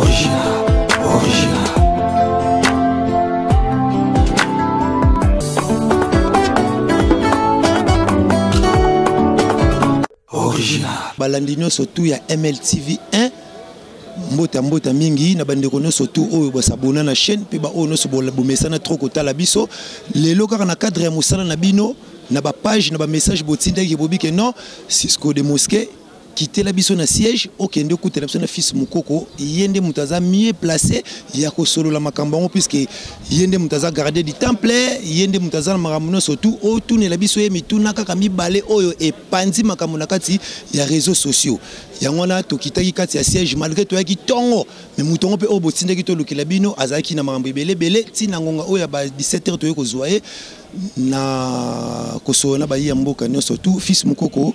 Original, original. Original. Balandino surtout ya MLTV 1. Mbota mingi na bandeko no surtout oyo basabona na chaîne pe ba ono so bomesana trop kotala biso lelo kaka na cadre ya musala na bino na ba page na ba message botinda ki bobi ke non Cisco de Mosquée quitter la biso na siège okende kutela biso na fils mukoko yende mutaza mieux placé ya ko solo la makambango puisque yende mutaza garder du temple yende mutaza na maramuno surtout o tune la biso ye mituna kaka mibale oyo e pandi makamuna kati ya réseaux sociaux yangona to kitaki kati ya siège malgré to yaki tongo mais mutongo pe o botinda ki to lokela bino azaki na makambo belebele tina ngonga oyo ba 17h to yeko zoaye na kosona ba yamboka no surtout fils mukoko.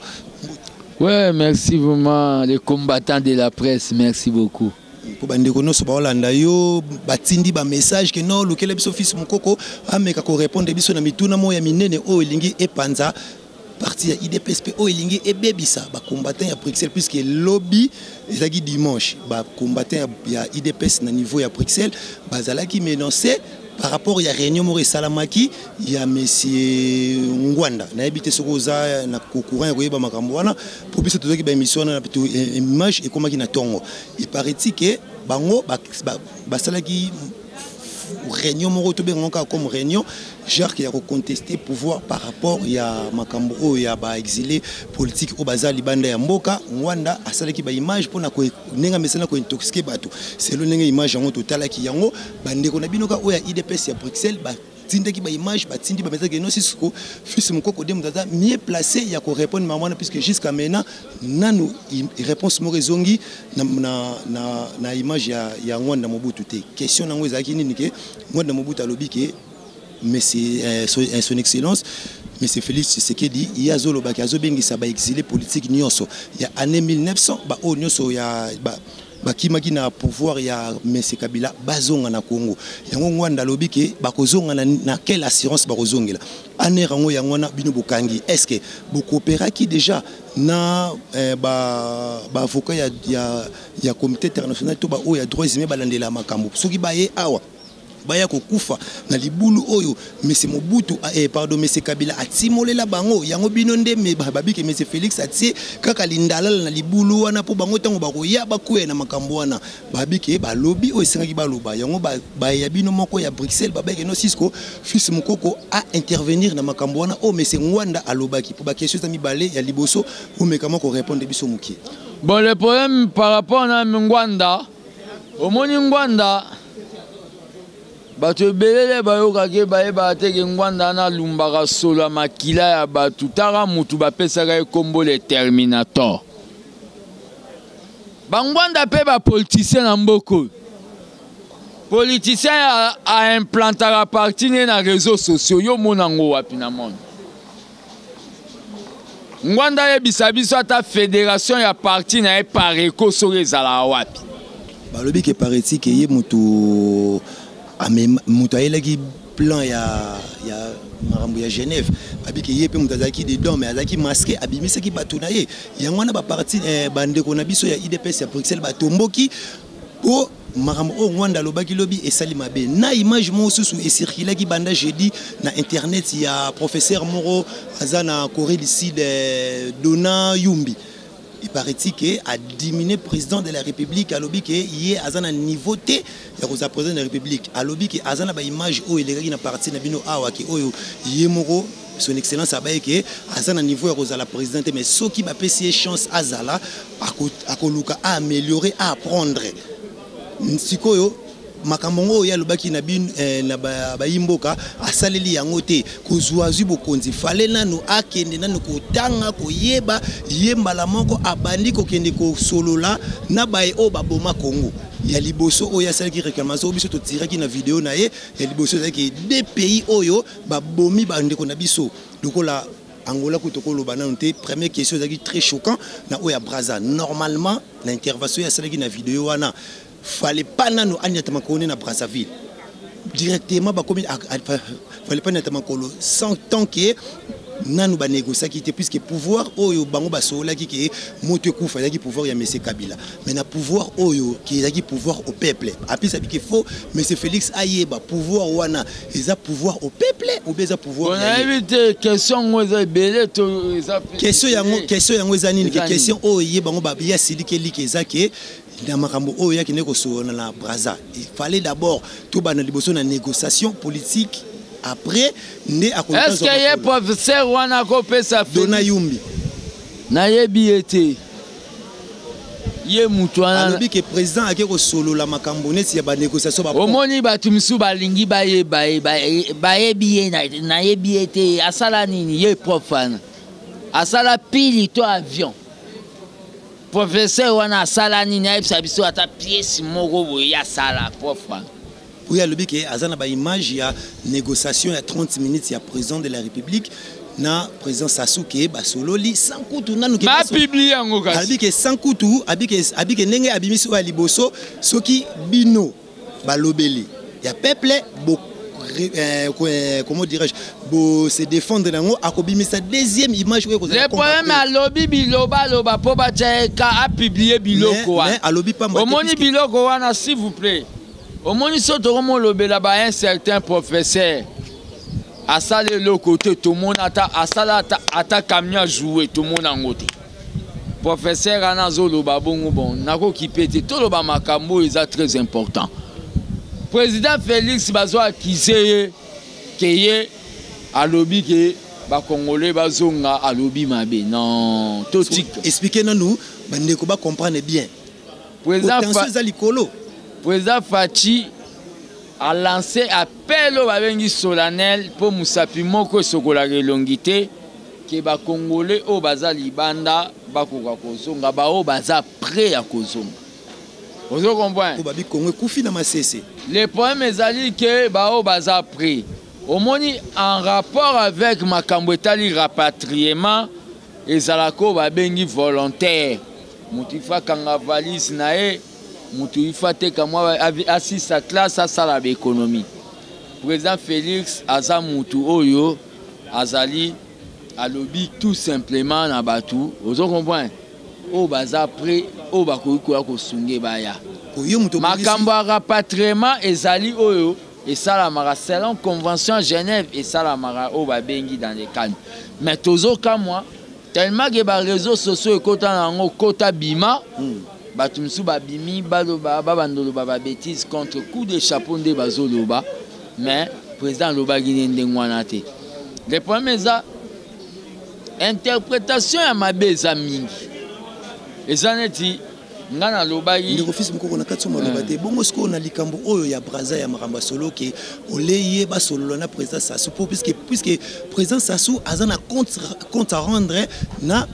Ouais, merci vraiment les combattants de la presse, merci beaucoup. Pour bandeko no so ba Holanda yo batindi ba message que non lokela biso fils mukoko ameka ko répondre biso na mituna mo ya minene o elingi epanza parti ya IDPSP o elingi ebebisa ba combattants ya Bruxelles puisque lobby ezaki dimanche ba combattants ya IDPS na niveau ya Bruxelles bazalaki menacé par rapport à réunion Maurice Salamaki, il y a monsieur Ngwanda. Na habité sokoza na courant ya koyeba makambo wana pour biso tozoki ba émission na plutôt image et comment qui na tongo. Il paraît-il que bango ba salaki réunion moko to benga comme réunion genre qui a contesté pouvoir par rapport ya makambo o ya ba exilé politique au bazali banda ya mboka Ngwanda asalaki ba image pona ko nenga mesana ko intoxiquer bato c'est le nenga image yango totala ki yango bandeko na binoka o ya IDPS ya Bruxelles ba tindaki ba image ba tindi ba message no Cisco fils mukoko de mutaza mieux placé ya ko répondre maman puisque jusqu'à maintenant nanu réponse mo rezongi na image ya Ngwanda Mobutu te question nango ezaki nini ke Ngwanda Mobutu alobi ke mais c'est son excellence monsieur Félix Tshisekedi il y a zolo baki azobengisa ba exilé politique nyonso ya année 1900 ba o nyonso ya bakimaki na pouvoir ya monsieur Kabila bazonga na Congo yango Ngwanda lobi ke bakozonga na quelle assurance bakozongela année rango yango na bino bokangi est-ce que bokopéraki déjà na ba avocat ya comité international to ba o ya droits humains balandela makambo soki baye awa baya kokufa na libulu oyo monsieur Mobutu pardon monsieur Kabila atimolela bango yango bino ndeme babiki monsieur Félix atie kaka lindalala na libulu wana po bango tango bakoya bakuye na makambo wana babiki ba lobby oyo sengaki baloba yango ba ya bino moko ya Bruxelles babeke no Cisco fils mukoko a intervenir na makambo wana o monsieur Ngwanda alobaki po ba question za mibale ya liboso o mekama ko répondre biso mukie. Bon, le problème par rapport à Ngwanda au moni Ngwanda bato belele bayoka ke baye bateke Ngwanda na lumbaka solo makila ya batu tara mutu bapesaka kombo le Terminator bangwanda pe ba politicien na mboko politicien a implantaka parti na réseaux sociaux yo monango wapi na monde Ngwanda yebisa biso ata fédération ya parti na e pareko soko ezala wapi balobi ke paraît-il que ye mutu mutu ayelaki plan ya marambo ya Genève babiki ye pe mutu azalaki dedans mais azalaki masqué abimisaki bato na ye yango wana baparti bandeko na biso ya IDPS ya Bruxelles batomboki po marambo o Ngwanda lobaki lobi esali mabe na image mo susu esirkilaki banda jeudi na internet ya professeur Moro azana Corée du Sud Dona Yumbi. Il paraît-il que a diminué président de la République à lobby que y a un niveau T ya ko président de la République à lobby que azana ba image o eleki na parti na bino awa ke oyo yemoro son excellence abaye ke azana niveau ya ko la présidente mais soki ba pesi chance azala akoluka a améliorer à apprendre sikoyo makambo ya lobaki na bin na ba yimboka asaleli yango te kozwazu bokonzi fale nanu akende nanu kotanga koyeba yembala moko abandi kokende ko solola na bae o baboma Congo ya liboso oyo asalaki réclamation biso to tiraki na vidéo na ye ya liboso zaki des pays oyo babomi bandeko na biso dokola Angola kutokolo banante première question zaki très choquant na oya Brazza normalement l'intervention ya asalaki na vidéo wana fallait pas nano anyatama kone na Brazzaville directement ba comme fallait pas anyatama kolo sans tant que nanu ba négocier qui était puisque pouvoir oyo bango ba sola qui moto kufa yaki pouvoir ya monsieur Kabila mais na pouvoir oyo qui yaki pouvoir au peuple après ça dit qu'il faut monsieur Félix ayeba pouvoir wana eza pouvoir au peuple ou bien pouvoir on a évité question ngoza belé to question yango eza nini question oyo yeba bango ba ya silike like ezake na makambo oyo yaki neko so na Brazza il fallait d'abord tout ba na liboso na négociation politique. Après, est-ce qu'il y a un professeur ou un professeur Dona Yumbi na yebi été ye mutwana alobi que président a ko solo la makambone si ya ba négociation ba omoni batu misu balingi ba yebi na yebi été asala nini ye profane asala pili to avion professeur wana asala nini ayebisa biso ata pièce moko boye ya sala profane. Oui, il y a une image, il y a une négociation, il y a 30 minutes, il y a le président de la République, na président Sassou qui est solo li sans coutou na nous qui publié en gros que sans coutou que nenge abimiso wa liboso soki bino balobeli il y a peuple comment dirais-je bo se défendre nango akobimisa deuxième image ko le problème à lobby biloba loba po ba ka a publié biloko wa omoni biloko wana s'il vous plaît. Au moins, si on a un certain professeur, à ça le côté, tout le monde a camion joué, tout le monde a côté. Professeur Anazolo Babongo, bon, nako qui pète, tout le makambo est très important. Président Félix Bazoa qui sait que à lobby que ba Congolais bazonga à lobby mabe. Non, tout expliquez-nous, bande ko ba comprendre bien. Président Président Fachi a lancé appel au babengi solennel pour Moussapi Moko Sokola Relongité que ba Congolais au baza libanda ba koka kozonga ba o baza prêt à kozonga. Vous comprenez? Le problème est que ba o baza prêt. Au moins en rapport avec makambo etali rapatriement ezalako babengi volontaire. Moutifa kanga valise nae mutu ifate kamwa assiste sa classe à sala l'économie. Président Félix aza mutu oyo azali a lobby tout simplement na batu. Vous comprenez? O baza prêt o bakoki ko sunge baya. Makambo rapatriement ezali oyo et ça la mara selon convention Genève et ça la mara o babengi dans les calmes. Mais tozo ka moi tellement que les réseaux sociaux kota nango kota bima batumsu babimi baloba babandolo baba bêtise contre coup de chapeau de bazoloba mais président loba ginende ngwana te. Le problème est ça interprétation ya mabeza mingi ezaneti ngana loba yi ndiko fils mukoko na katso maloba te bongo siko na likambo oyo ya Brazza ya makamba solo ke oleye ba solo na président Sassou puisque président Sassou azana compte à rendre na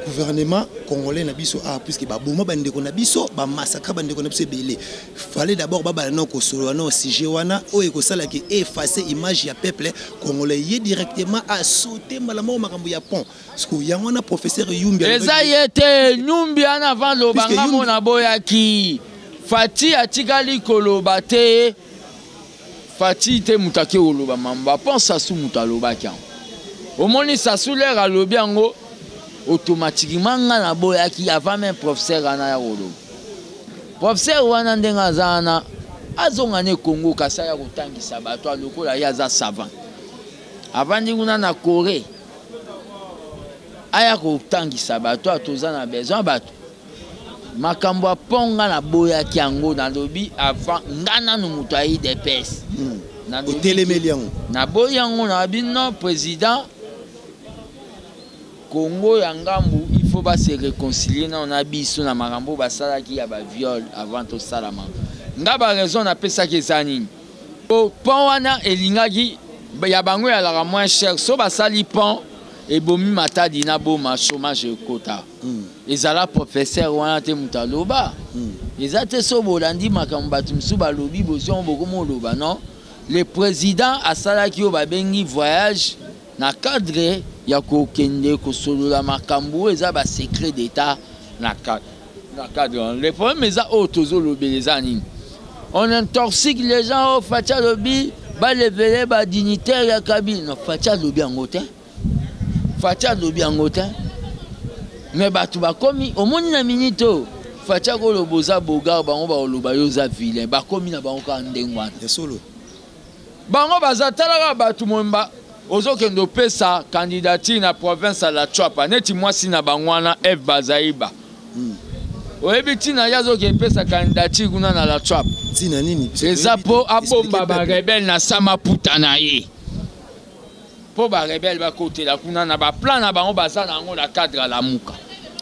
gouvernement congolais na biso puisque ba boma bande ko na biso ba massacre bande ko na biso belé fallait d'abord baba na ko solo na sujet wana oyo ko sala ki effacer image ya peuple congolais y directement à sauter malamo makambo ya pont parce que yango na professeur Yumbi eza yete Yumbi en avant lo banga mona boya ki Fati atikali koloba te Fati te mutake oloba mamba pense Sassou mutaloba kya au moni Sassou l'air à lobiango automatiquement na boya ki avant même professeur ana ya rolo professeur wana ndenga zana azonga ne Congo kasa ya kotangisa bato lokola ya za savant avant ndinguna na Corée aya kotangisa bato atozana besoin bato makambo ponga na boya ki yango na lobi avant ngana no muto ayi DPS na telemeliango na boya yango na bino président Congo yangambu il faut pas se réconcilier na on a biso na makambo basala ki ya ba viol avant to salama ngaba raison na pesa ki zani po wana elingaki ya bango ya la moins cher so basali pont et bomi matadi na boma chômage kota ezala professeur wana te mutaloba ezate so bolandi makambo batu msu balobi bosion bokomo loba non le président asala ki o babengi voyage na cadre ya kokende ko solola makambo eza ba secret d'état na cadre le problème eza otozo lobeleza nini on intoxique les gens au facha lobi ba leveler ba dignitaire ya Kabila no facha lobi angote Fatia alobi yango te mais bato bakomi omoni na minute oyo Fatia koloba oza bogar bango baoloba yo oza vilain bakomi na bango kaka ndenge wana bango baza talaka bato momba ozokende opesa candidature na province ya la Chwapa neti mwasi na bango wana F Bazaiba oyebi ntina ye azokende pesa candidature kuna na la Chwapa eza mpo abomba barebele na Samaputa na ye mpo barebele bakotela kuna na baplan na bango baza na yango na cadre ya lamuka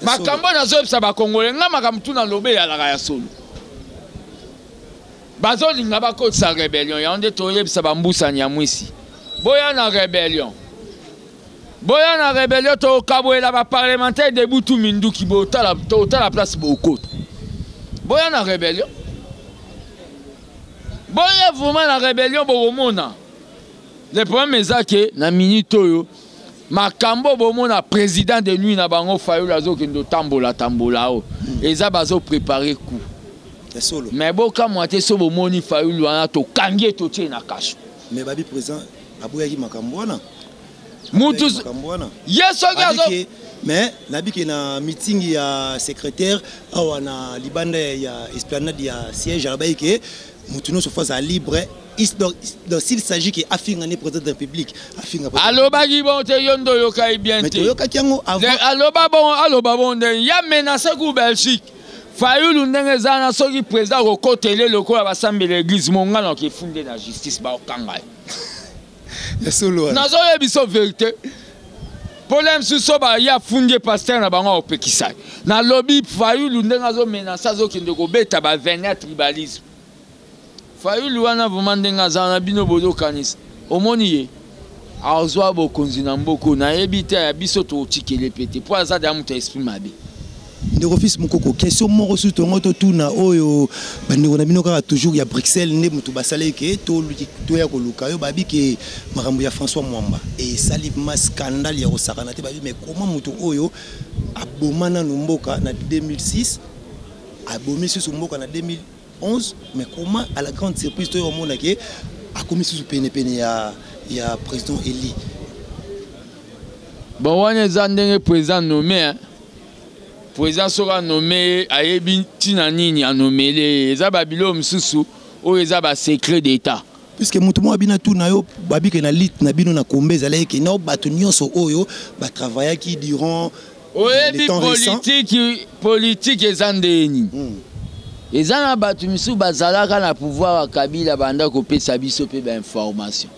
makambo nazoyebisa bakongole nga makambo tuna lobe eyalaka ya solo bazolinga bakotisa rebellion yango nde toyebisa bambusani ya mwisi boya na rebellion tokabwela baparlementaire de butu minduki botala place bokota boya na rebellion boya vraiment na rebellion bokomona le problème eza ke na minute oyo makambo bomona président de nuit na bango Fayulu azokende tambola o eza bazo préparer coup mais boka moite so bomoni Fayulu wana to kangie to tie na kasho mais babi président aboyaki makambo wana mutu yeso gazo mais nabiki na meeting ya secrétaire awa na libanda ya esplanade ya siège alabaike mutu no so faza libre. Donc s'il s'agit qu'il affirme un président de la République, alloba qui bon te yondo yokai bien te. Alloba bon de ya menacé ku Belgique. Fayulu ndenge zana soki président ko kotele lokola basambe l'église mongana ki fondé la justice ba okanga. Ya solo. Nazo yebiso vérité. Problème suso ba ya fondé pasteur na bango opekisa. Na lobby Fayulu ndenge zo menacé zo kinde ko beta ba venir tribalisme. Fayulu wana vumandenga zana bino bodo kanisa omoni ye azwa bokonzi na mboko na yebite ya biso to tikele pete po aza da muta esprit mabe ndeko fils mukoko question moko su tongo to tuna oyo bandeko na bino kaka toujours ya Bruxelles ne mutu basale ke to ya koluka yo babi ke makambo ya François Mwamba et sali ma scandale ya osakana te babi mais comment mutu oyo abomana nomboka na 2006 abomi su mboka na 2011 mais comment à la grande surprise toi au monde a commis sous pene ya président Eli bon wana zandenge président nommé président sera nommé ayebi tina nini a nommé les zababilo msusu o eza ba secret d'état puisque mutu mo abina tout na yo babi ke na lit na bino na kombeza la ke na bato nyonso oyo ba travailler qui durant les temps politique ezandeni ezana batu misu bazalaka na pouvoir wa Kabila banda kopesa biso pe ba information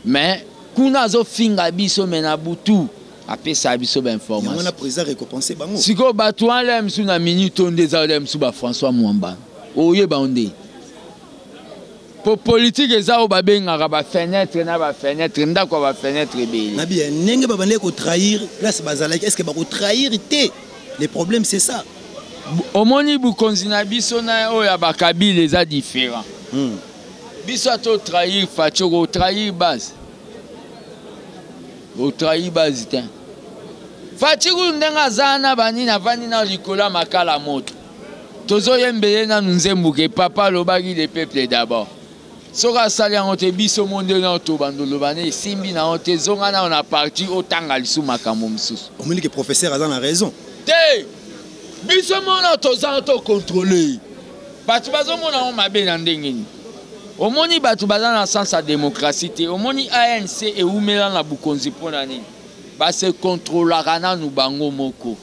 mais kuna zo finga biso mena butu apesa biso ba information on a président récompensé bango siko batu ala misu na minute ndeza misu ba François Mwamba oye ba onde po politique ezao ba benga ba fenêtre na ba fenêtre ndako ba fenêtre be na bien nenge ba bande ko trahir place bazalaki est-ce que ba ko trahir té le problème c'est ça. Omoni bukonzi na biso na oya ba Kabila eza différent. Biso to trahir Facho ko trahir base. Ko trahir base ten. Facho ndenga zana bani na vani na likola makala moto. Tozo yembele na nzembuke papa lobaki le peuple d'abord. Soka sali angote biso monde na to bandolo bane simbi na onte zonga na on a parti otanga lisu makambo msusu. Omoni que professeur a dans raison. Te biso mona tozana to contrôler batu bazomona on mabe na ndenge ni omoni batu bazana na sens ya démocratie te omoni ANC e umela na bukonzi pona nini ba se contrôlera na nu bango moko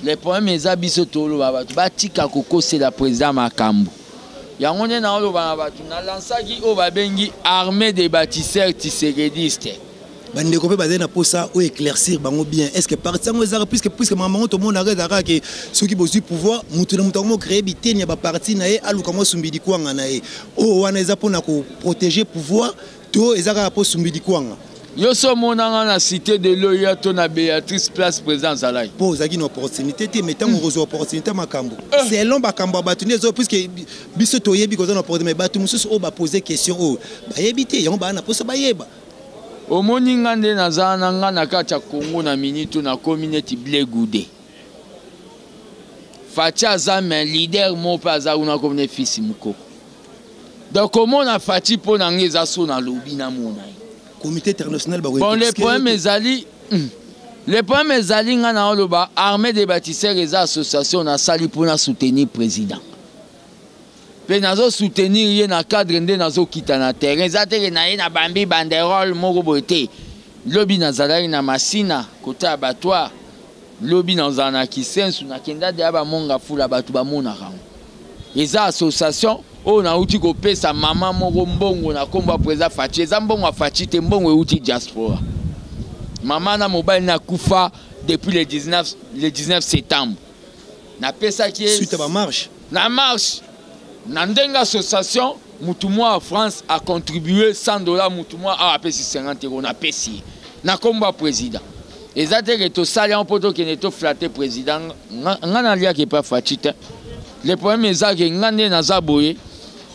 le problème eza biso tolo batu batika kokose la président makambo yango ne na olo bana batu na lansaki o babengi armée des bâtisseurs tisérédistes bande ko pe bazena posa o éclaircir bango bien est-ce que parti ngo ezara puisque maman to mona reza ke ceux qui bosi pouvoir mutu na mutu mo créer biteni ba parti na ye aluka mo sumbidi kwanga na ye o wana eza pona ko protéger pouvoir to ezaka po sumbidi kwanga yo so mona na cité de l'Oya to na Béatrice place président Zalai po zaki une opportunité te mettant rezo opportunité makambo c'est long bakambo batuni zo puisque biso to yebi ko zona opportunité mais batu mususu o ba poser question o ba yebite yango ba na posa ba yeba omoni ngande nazana ngana kati ya Congo na minute na communauté Blé Goudé Fachi azame leader mo pa za una komne fils mukoko donc comment na Fachi po na ngeza so na lobi na mona comité international bon les problèmes ezali les problèmes ezali nga na oloba armée des bâtisseurs et association na sali pour na soutenir président pe nazo soutenir ye na cadre nde nazo kita na terrain ezate na ye na bambi banderole moko bote lobi nazalaki na masina côté abattoir lobi nazala na kisensu na kenda de ba monga fula batu ba mona rango eza association o na uti ko pesa mama moko mbongo na komba président Fachi eza mbongo afachi te mbongo uti diaspora mama na mobile na kufa depuis le 19 septembre na pesa qui est suite à ma marche na marche na ndenga association mutumwa en France a contribué $100 mutumwa a pesi 50 € na pesi na komba président ezate que to sali en poto que neto flatter président ngana lia ke pas Fachi le problème est que ngande naza boye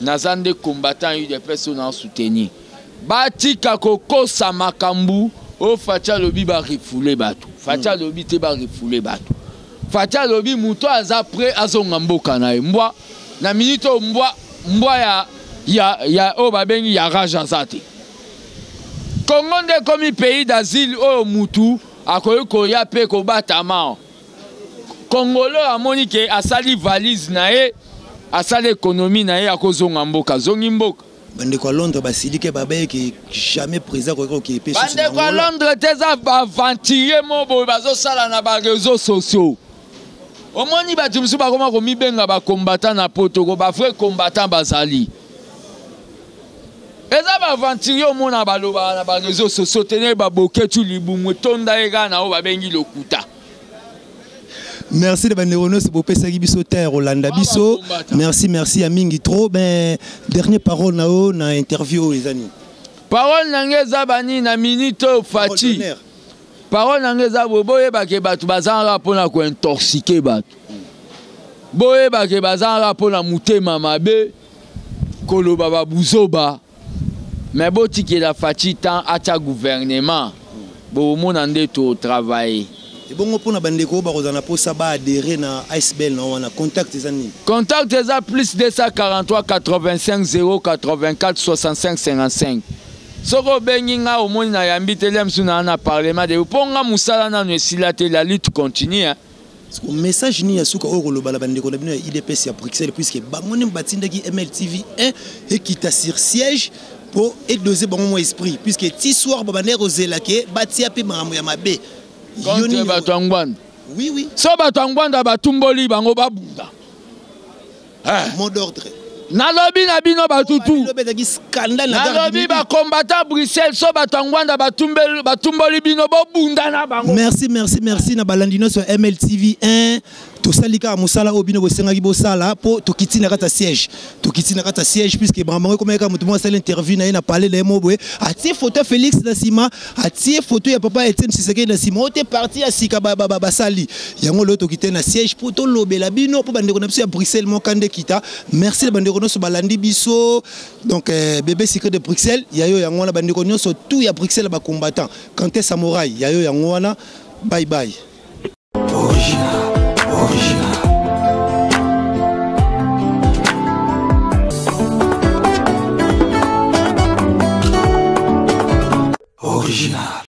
naza nde combattant UDPS na soutenir batika kokosa makambu o Facha lobi ba refoule bato Facha lobi te ba refoule bato Facha lobi muto aza prêt azonga mboka na mbwa na minute mbwa ya o babengi ya rage azate Congo nde comme pays d'asile o mutu akoyi koya pe ko batama Congolo amoni ke asali valise na ye asali économie na ye akozonga mboka zongi mboka bande kwa Londres basilike babaye que jamais président ko ki pesi bande kwa Londres teza ba ventiler mobo bazo sala na ba réseaux sociaux omoni ba tumsu ba koma ko mibenga ba combattant na poto ba vrai combattant bazali eza ba ventiler omona ba loba na ba réseaux sociaux tenir ba boketu libumwe tonda ega na o ba bengi lokuta. Merci de Banderonos pour Pesagi Biso Terre Rolanda Biso. Merci à Mingi trop. Ben dernière parole nao na interview les amis. Parole nangeza bani na minute Fachi. Parole nangeza boye ba ke batu bazanga pona ko intoxiquer batu. Boye ba ke bazanga pona mutema mabe koloba ba buzoba. Mais boti ke la Fachi tant acha gouvernement. Bo mona ndeto travailler. Et bon pour na bandeko ba kozana posa ba adhérer na ASBL na wana contact les amis. Contact eza plus 243 85 084 65 55. Soko benginga omoni na yambi telem suna na parlement de ponga musala na nesila te la lutte continue. Parce que message ni asuka o koloba la bandeko na bino ya IDPS ya Bruxelles puisque bangoni batindaki MLTV 1 et qui ta sur siège pour doser bon mon esprit puisque ti soir babaner ozelake batia pe mamu ya mabe. Contre Batangwanda. Oui. So Batangwanda batumboli bango babunda. Mot d'ordre. Nalobi na bino batutu. Nalobi ba combattant Bruxelles so Batangwanda batumboli bino babunda na bango. Merci na balandino sur MLTV 1. To salika musala obino bosengaki bosala po to kitina kata siège puisque brambango comme ka mutu mo sala interview na parler les mots boye atie photo Félix na sima atie photo ya papa Etienne Tshisekedi na sima ote parti ya sika basali yango lo to kitena na siège po to lobela bino po bandeko na biso ya Bruxelles mo kande kita merci bandeko no so balandi biso donc bébé secret de Bruxelles yayo yango na bandeko nyonso tout ya Bruxelles ba combattant Kanté Samouraï yayo yango wana bye bye.